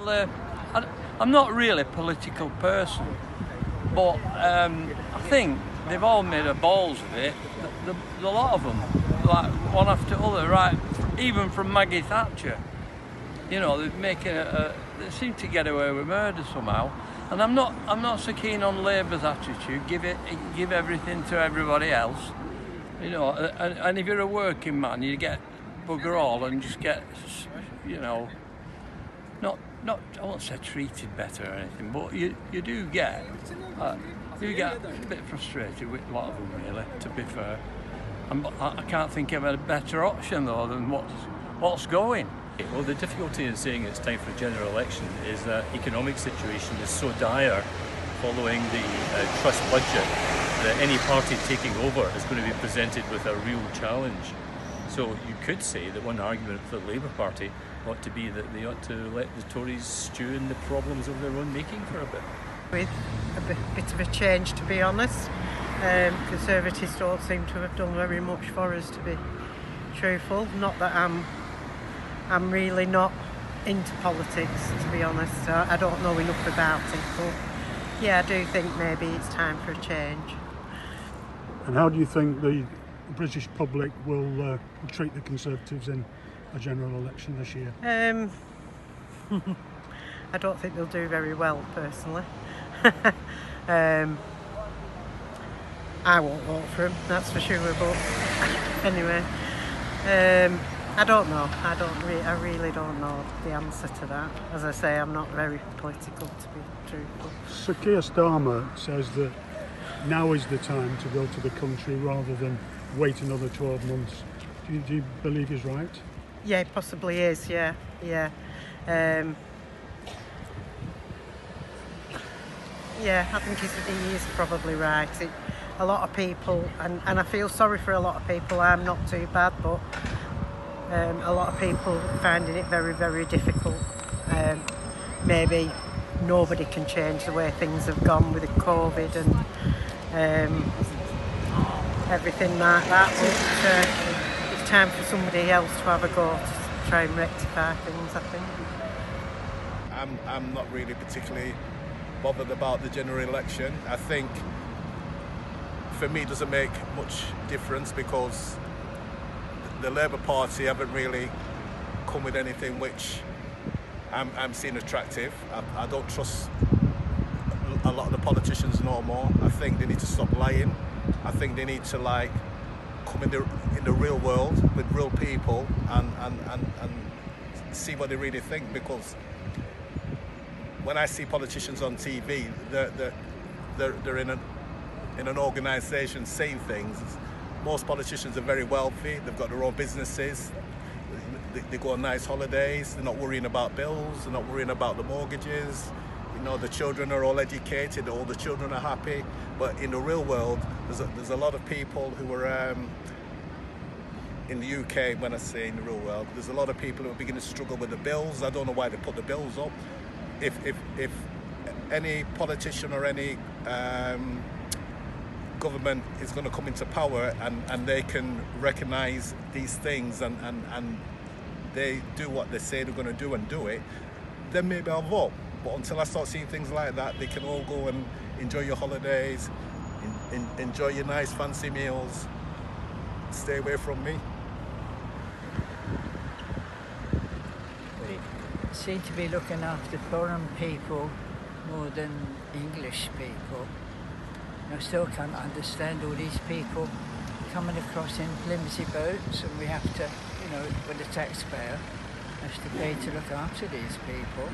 I'm not really a political person, but I think they've all made a balls of it. A lot of them, like one after other, right? Even from Maggie Thatcher, you know, they're making they seem to get away with murder somehow. And I'm not so keen on Labour's attitude. Give everything to everybody else, you know. And if you're a working man, you get bugger all and just get, you know, not I won't say treated better or anything, but you do get a bit frustrated with a lot of them, really, to be fair. I can't think of a better option though than what's going. Well, the difficulty in saying it's time for a general election is that economic situation is so dire following the trust budget that any party taking over is going to be presented with a real challenge. So you could say that one argument for the Labour Party ought to be that they ought to let the Tories stew in the problems of their own making for a bit. With a bit of a change, to be honest. Conservatives don't seem to have done very much for us, to be truthful. Not that I'm really not into politics, to be honest. So I don't know enough about it, but yeah, I do think maybe it's time for a change. And how do you think the British public will treat the Conservatives in a general election this year? I don't think they'll do very well, personally. I won't vote for them, that's for sure, but anyway, I don't know. I really don't know the answer to that. As I say, I'm not very political, to be truthful. Sir Keir Starmer says that now is the time to go to the country rather than wait another 12 months. Do you believe he's right? Yeah, he possibly is, yeah. Yeah, I think he is probably right. A lot of people, and I feel sorry for a lot of people, I'm not too bad, but a lot of people are finding it very, very difficult. Maybe nobody can change the way things have gone with the COVID and everything like that, but it's time for somebody else to have a go to try and rectify things, I think. I'm not really particularly bothered about the general election. I think for me it doesn't make much difference because the Labour Party haven't really come with anything which I'm seeing attractive. I don't trust a lot of the politicians no more. I think they need to stop lying. I think they need to come in the real world with real people and see what they really think, because when I see politicians on TV, they're in an organisation saying things. Most politicians are very wealthy, they've got their own businesses, they go on nice holidays, they're not worrying about bills, they're not worrying about the mortgages, you know, the children are all educated, all the children are happy. But in the real world, there's a lot of people who are, in the UK, when I say in the real world, there's a lot of people who are beginning to struggle with the bills. I don't know why they put the bills up. If any politician or any government is going to come into power and they can recognise these things and they do what they say they're going to do and do it, then maybe I'll vote. But until I start seeing things like that, they can all go and enjoy your holidays, enjoy your nice fancy meals. Stay away from me. We seem to be looking after foreign people more than English people. I still can't understand all these people coming across in flimsy boats, and we have to, you know, with the taxpayer, has to pay to look after these people.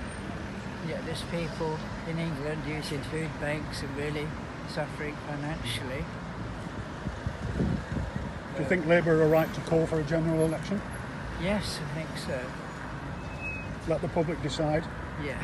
Yet there's people in England using food banks and really suffering financially. Do you think Labour are right to call for a general election? Yes, I think so. Let the public decide? Yeah.